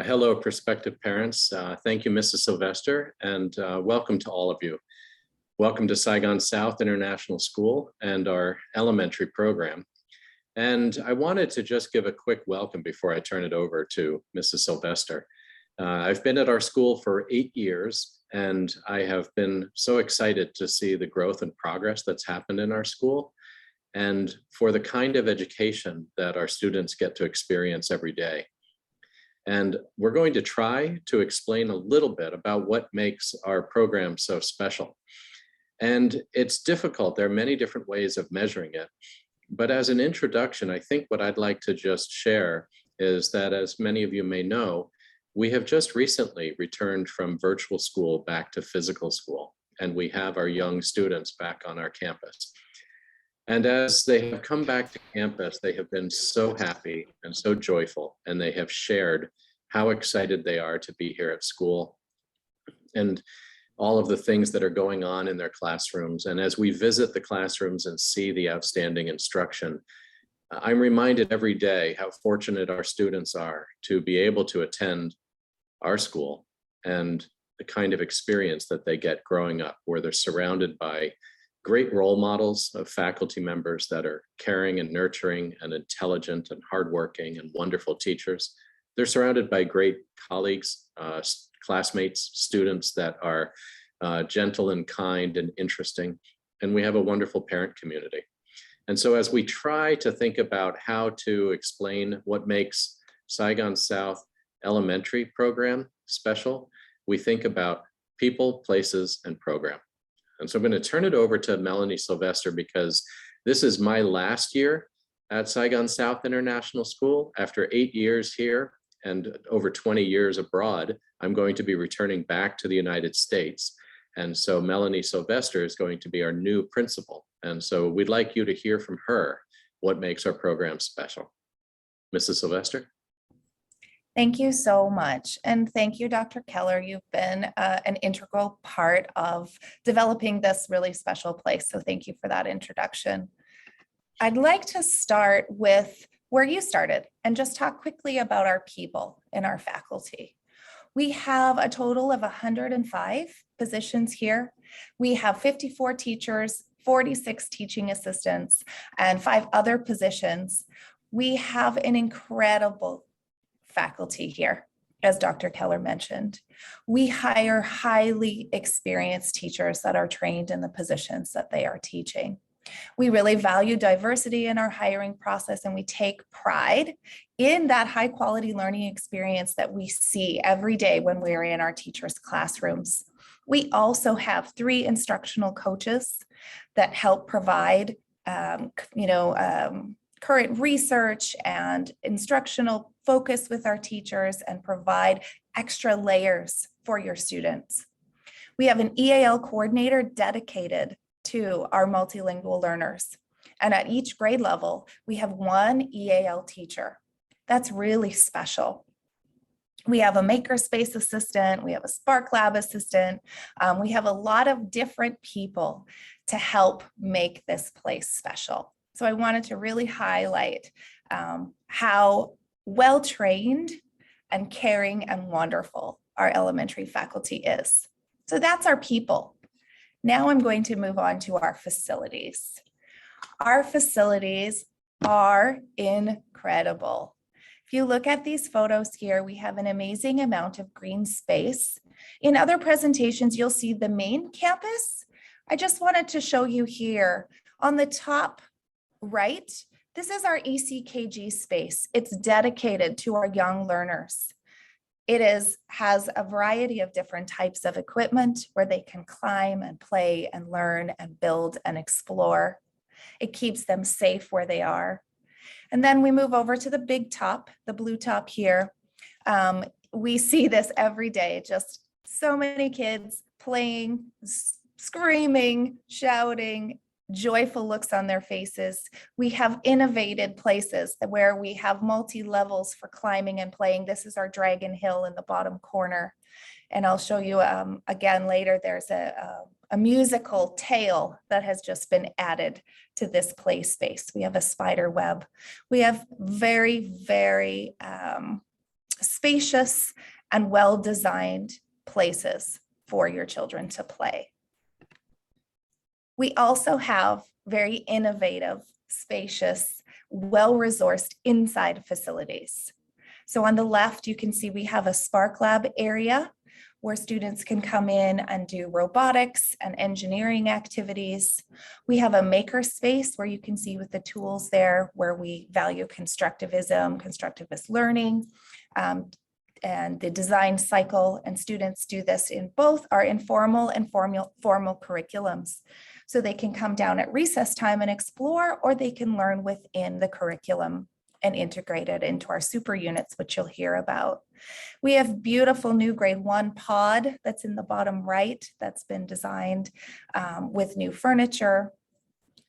Hello, prospective parents. Thank you, Mrs. Sylvester, and welcome to all of you. Welcome to Saigon South International School and our elementary program. And I wanted to just give a quick welcome before I turn it over to Mrs. Sylvester. I've been at our school for 8 years, and I have been so excited to see the growth and progress that's happened in our school and for the kind of education that our students get to experience every day. And we're going to try to explain a little bit about what makes our program so special. And it's difficult. There are many different ways of measuring it. But as an introduction, I think what I'd like to just share is that, as many of you may know, we have just recently returned from virtual school back to physical school, and we have our young students back on our campus. And as they have come back to campus, they have been so happy and so joyful, and they have shared how excited they are to be here at school and all of the things that are going on in their classrooms. And as we visit the classrooms and see the outstanding instruction, I'm reminded every day how fortunate our students are to be able to attend our school and the kind of experience that they get growing up, where they're surrounded by great role models of faculty members that are caring and nurturing and intelligent and hardworking and wonderful teachers. They're surrounded by great colleagues, classmates, students that are gentle and kind and interesting. And we have a wonderful parent community. And so as we try to think about how to explain what makes Saigon South Elementary program special, we think about people, places, and program. And so I'm going to turn it over to Melanie Sylvester, because this is my last year at Saigon South International School. After 8 years here and over 20 years abroad, I'm going to be returning back to the United States. And so Melanie Sylvester is going to be our new principal. And so we'd like you to hear from her what makes our program special. Mrs. Sylvester? Thank you so much. And thank you, Dr. Keller. You've been an integral part of developing this really special place. So thank you for that introduction. I'd like to start with where you started and just talk quickly about our people and our faculty. We have a total of 105 positions here. We have 54 teachers, 46 teaching assistants, and 5 other positions. We have an incredible faculty here, as Dr. Keller mentioned. We hire highly experienced teachers that are trained in the positions that they are teaching. We really value diversity in our hiring process, and we take pride in that high quality learning experience that we see every day when we're in our teachers' classrooms. We also have 3 instructional coaches that help provide current research and instructional focus with our teachers and provide extra layers for your students. We have an EAL coordinator dedicated to our multilingual learners. And at each grade level, we have 1 EAL teacher. That's really special. We have a makerspace assistant, we have a Spark Lab assistant. We have a lot of different people to help make this place special. So I wanted to really highlight how well-trained and caring and wonderful our elementary faculty is. So that's our people. Now I'm going to move on to our facilities. Our facilities are incredible. If you look at these photos here, we have an amazing amount of green space. In other presentations, you'll see the main campus. I just wanted to show you here on the top right, this is our ECKG space. It's dedicated to our young learners. It has a variety of different types of equipment where they can climb and play and learn and build and explore. It keeps them safe where they are. And then we move over to the big top, the blue top here. We see this every day, just so many kids playing, screaming, shouting, joyful looks on their faces. We have innovated places where we have multi-levels for climbing and playing. This is our Dragon Hill in the bottom corner. And I'll show you again later, there's a musical tail that has just been added to this play space. We have a spider web. We have very, very spacious and well-designed places for your children to play. We also have very innovative, spacious, well-resourced inside facilities. So on the left, you can see we have a Spark Lab area where students can come in and do robotics and engineering activities. We have a maker space where you can see with the tools there where we value constructivism, constructivist learning, and the design cycle, and students do this in both our informal and formal curriculums. So they can come down at recess time and explore, or they can learn within the curriculum and integrate it into our super units, which you'll hear about. We have beautiful new grade 1 pod that's in the bottom right that's been designed with new furniture,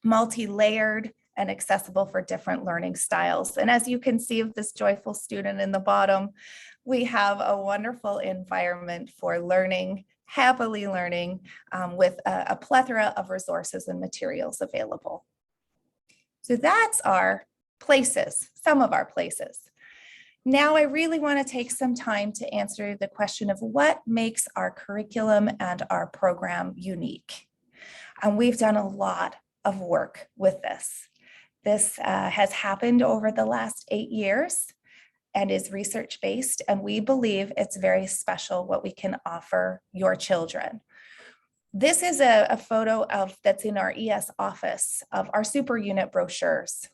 multi-layered and accessible for different learning styles. And as you can see of this joyful student in the bottom, we have a wonderful environment for learning, happily learning with a plethora of resources and materials available. So that's our places, some of our places. Now I really want to take some time to answer the question of what makes our curriculum and our program unique. And we've done a lot of work with this. This has happened over the last 8 years and is research-based, and we believe it's very special what we can offer your children. This is a photo that's in our ES office of our super unit brochures.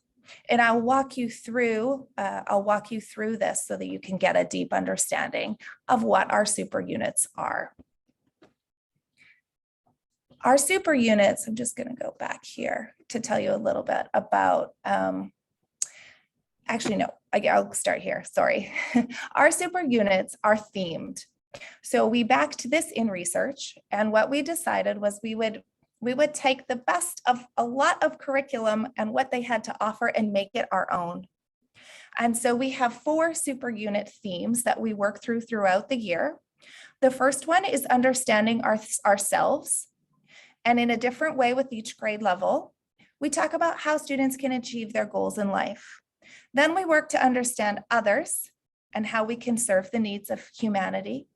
And I'll walk you through this so that you can get a deep understanding of what our super units are. Our super units, I'm just going to go back here to tell you a little bit about, actually, no, I'll start here, sorry. Our super units are themed. So we backed this in research, and what we decided was we would take the best of a lot of curriculum and what they had to offer and make it our own. And so we have 4 super unit themes that we work throughout the year. The first one is understanding ourselves. And in a different way with each grade level, we talk about how students can achieve their goals in life. Then we work to understand others and how we can serve the needs of humanity.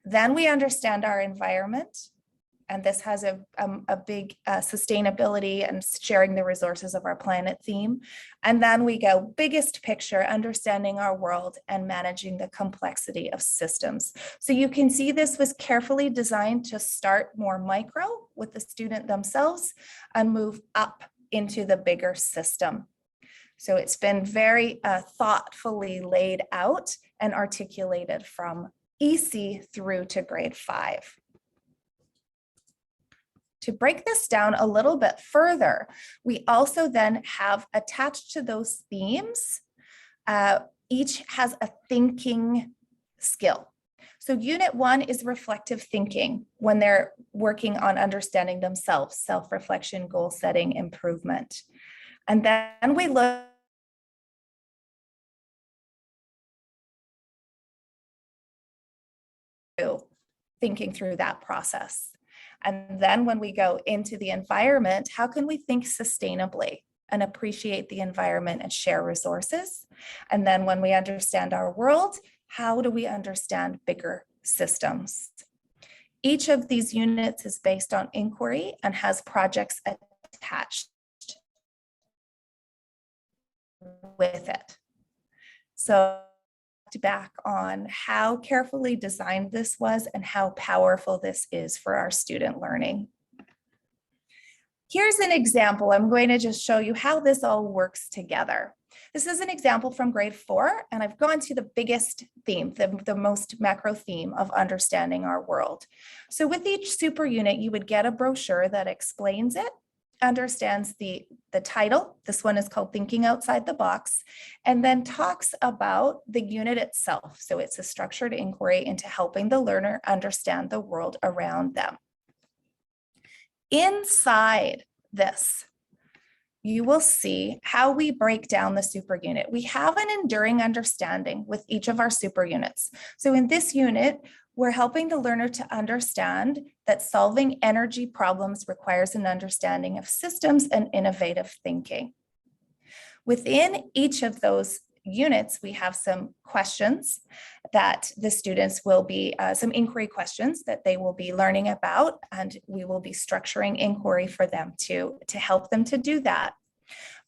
Then we understand our environment. And this has a big sustainability and sharing the resources of our planet theme. And then we go biggest picture, understanding our world and managing the complexity of systems. So you can see this was carefully designed to start more micro with the student themselves and move up into the bigger system. So it's been very thoughtfully laid out and articulated from EC through to grade 5. To break this down a little bit further, we also then have attached to those themes, each has a thinking skill. So unit 1 is reflective thinking when they're working on understanding themselves, self-reflection, goal setting, improvement. And then we look thinking through that process. And then when we go into the environment, how can we think sustainably and appreciate the environment and share resources? And then when we understand our world, how do we understand bigger systems? Each of these units is based on inquiry and has projects attached with it. So back on how carefully designed this was and how powerful this is for our student learning. Here's an example. I'm going to just show you how this all works together. This is an example from grade 4, and I've gone to the biggest theme, the most macro theme of understanding our world. So with each super unit, you would get a brochure that explains it, understands the title. This one is called Thinking Outside the Box, and then talks about the unit itself. So it's a structured inquiry into helping the learner understand the world around them. Inside this, you will see how we break down the super unit. We have an enduring understanding with each of our super units. So in this unit, we're helping the learner to understand that solving energy problems requires an understanding of systems and innovative thinking. Within each of those units, we have some questions that the students will be, some inquiry questions that they will be learning about, and we will be structuring inquiry for them to help them to do that.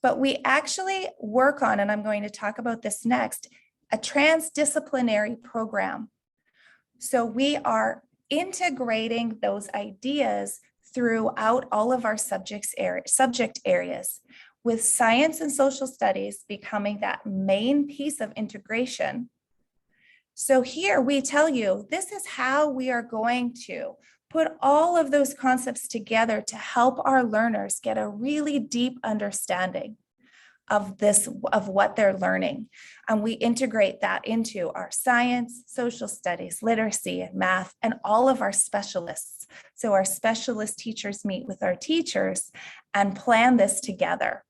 But we actually work on, and I'm going to talk about this next, a transdisciplinary program. So we are integrating those ideas throughout all of our subject areas, with science and social studies becoming that main piece of integration. So here we tell you, this is how we are going to put all of those concepts together to help our learners get a really deep understanding of what they're learning. And we integrate that into our science, social studies, literacy, math, and all of our specialists. So our specialist teachers meet with our teachers and plan this together.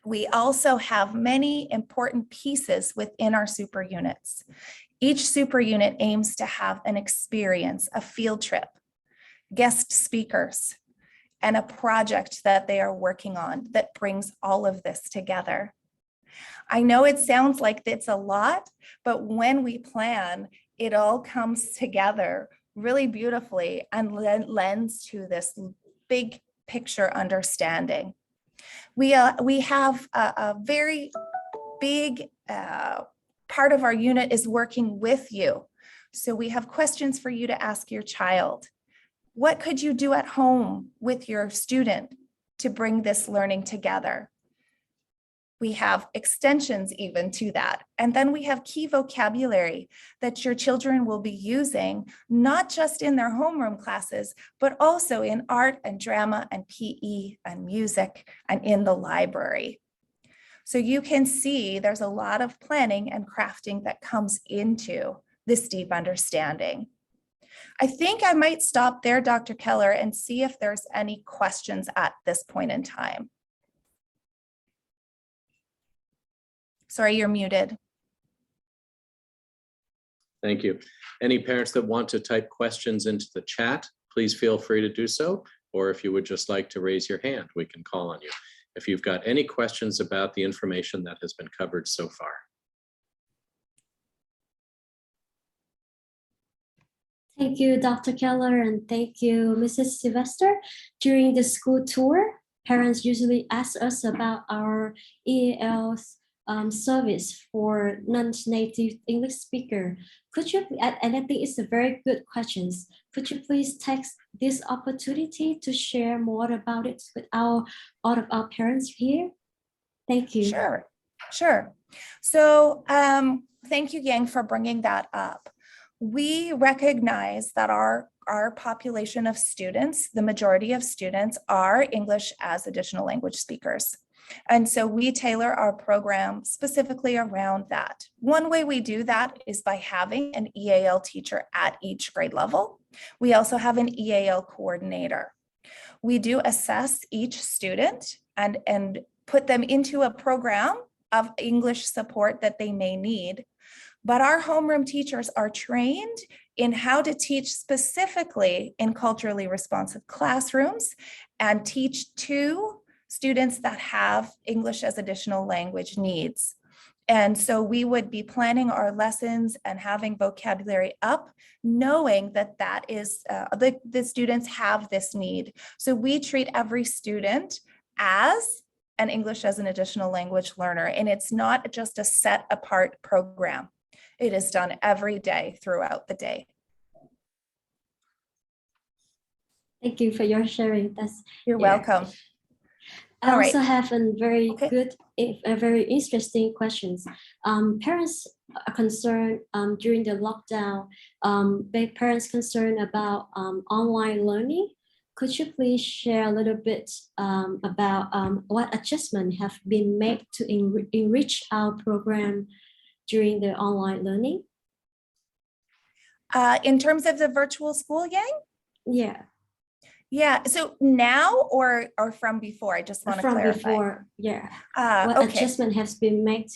We also have many important pieces within our super units. Each super unit aims to have an experience, a field trip, guest speakers, and a project that they are working on that brings all of this together. I know it sounds like it's a lot, but when we plan, it all comes together really beautifully and lends to this big picture understanding. We have a very big part of our unit is working with you. So we have questions for you to ask your child. What could you do at home with your student to bring this learning together? We have extensions even to that. And then we have key vocabulary that your children will be using, not just in their homeroom classes, but also in art and drama and PE and music and in the library. So you can see there's a lot of planning and crafting that comes into this deep understanding. I think I might stop there, Dr. Keller, and see if there's any questions at this point in time. Sorry, you're muted. Thank you. Any parents that want to type questions into the chat, please feel free to do so. Or if you would just like to raise your hand, we can call on you if you've got any questions about the information that has been covered so far. Thank you, Dr. Keller, and thank you, Mrs. Sylvester. During the school tour, parents usually ask us about our EAL service for non-native English speaker. Could you, and I think it's a very good question. Could you please take this opportunity to share more about it with all of our parents here? Thank you. Sure. So thank you, Yang, for bringing that up. We recognize that our population of students, the majority of students, are English as additional language speakers. And so we tailor our program specifically around that. One way we do that is by having an EAL teacher at each grade level. We also have an EAL coordinator. We do assess each student and put them into a program of English support that they may need. But our homeroom teachers are trained in how to teach specifically in culturally responsive classrooms and teach to students that have English as additional language needs. And so we would be planning our lessons and having vocabulary up, knowing that that is, the students have this need. So we treat every student as an English as an additional language learner, and it's not just a set apart program. It is done every day throughout the day. Thank you for your sharing. You're welcome. I also have a very very interesting questions. Parents are concerned during the lockdown. Parents concerned about online learning. Could you please share a little bit about what adjustments have been made to enrich our program during the online learning? In terms of the virtual school, Yang? Yeah. Yeah, so now or from before? I just want to clarify. From before, yeah. What adjustment has been made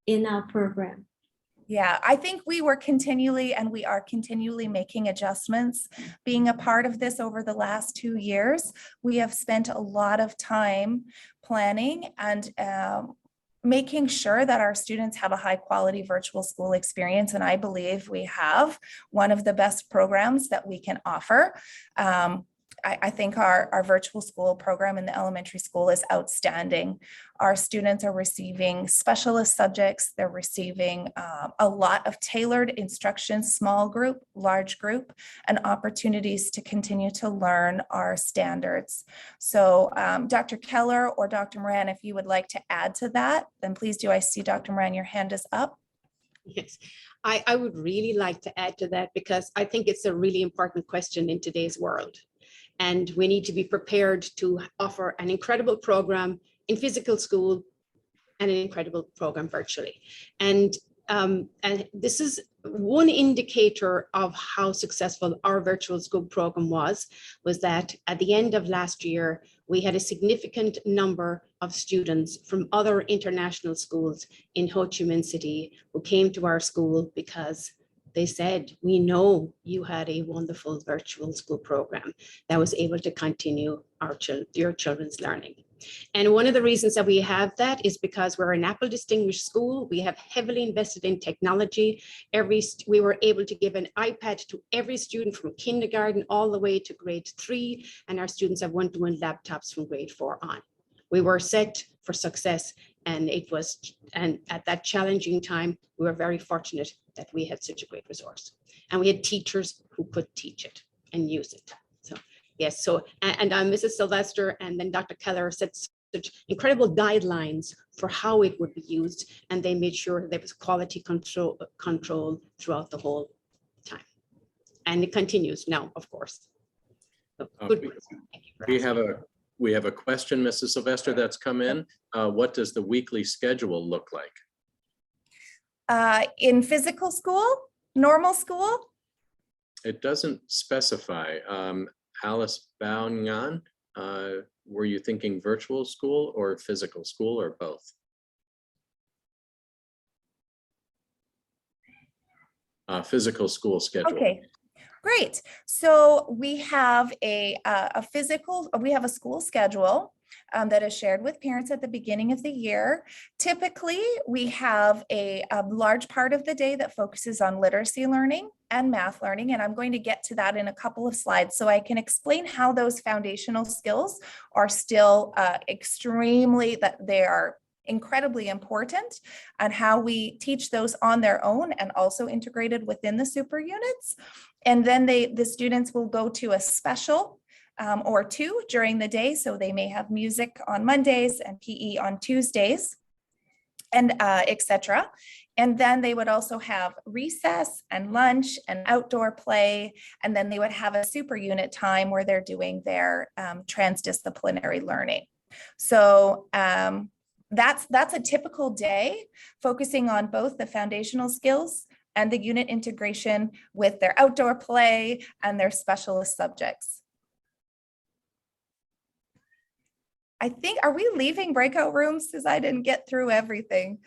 in our program? Yeah, I think we are continually making adjustments. Being a part of this over the last 2 years, we have spent a lot of time planning and making sure that our students have a high quality virtual school experience. And I believe we have one of the best programs that we can offer. I think our virtual school program in the elementary school is outstanding. Our students are receiving specialist subjects. They're receiving a lot of tailored instruction, small group, large group, and opportunities to continue to learn our standards. So Dr. Keller or Dr. Moran, if you would like to add to that, then please do. I see Dr. Moran, your hand is up. Yes, I would really like to add to that, because I think it's a really important question in today's world. And we need to be prepared to offer an incredible program in physical school and an incredible program virtually. And this is one indicator of how successful our virtual school program was that at the end of last year, we had a significant number of students from other international schools in Ho Chi Minh City who came to our school because they said, we know you had a wonderful virtual school program that was able to continue your children's learning. And one of the reasons that we have that is because we're an Apple Distinguished School. We have heavily invested in technology. We were able to give an iPad to every student from kindergarten all the way to grade 3, and our students have one-to-one laptops from grade 4 on. We were set for success, and at that challenging time, we were very fortunate that we had such a great resource, and we had teachers who could teach it and use it. So yes, so and Mrs. Sylvester and then Dr. Keller set such incredible guidelines for how it would be used, and they made sure there was quality control throughout the whole time, and it continues now, of course. So, good. Thank you for asking. We have a question, Mrs. Sylvester, that's come in. What does the weekly schedule look like? In physical school, normal school? It doesn't specify. Alice Bao-Ngan, were you thinking virtual school or physical school or both? Physical school schedule. Okay. Great. So we have we have a school schedule that is shared with parents at the beginning of the year. Typically, we have a large part of the day that focuses on literacy learning and math learning, and I'm going to get to that in a couple of slides so I can explain how those foundational skills are still that they are incredibly important, and how we teach those on their own and also integrated within the super units. And then the students will go to a special or two during the day. So they may have music on Mondays and PE on Tuesdays, and etc. And then they would also have recess and lunch and outdoor play. And then they would have a super unit time where they're doing their transdisciplinary learning. So that's a typical day, focusing on both the foundational skills and the unit integration with their outdoor play and their specialist subjects. I think, are we leaving breakout rooms? Because I didn't get through everything.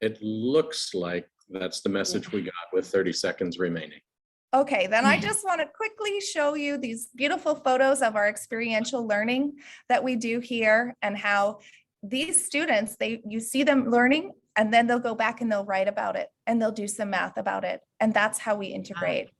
It looks like that's the message we got with 30 seconds remaining. Okay, then I just want to quickly show you these beautiful photos of our experiential learning that we do here, and how these students, you see them learning, and then they'll go back and they'll write about it, and they'll do some math about it. And that's how we integrate.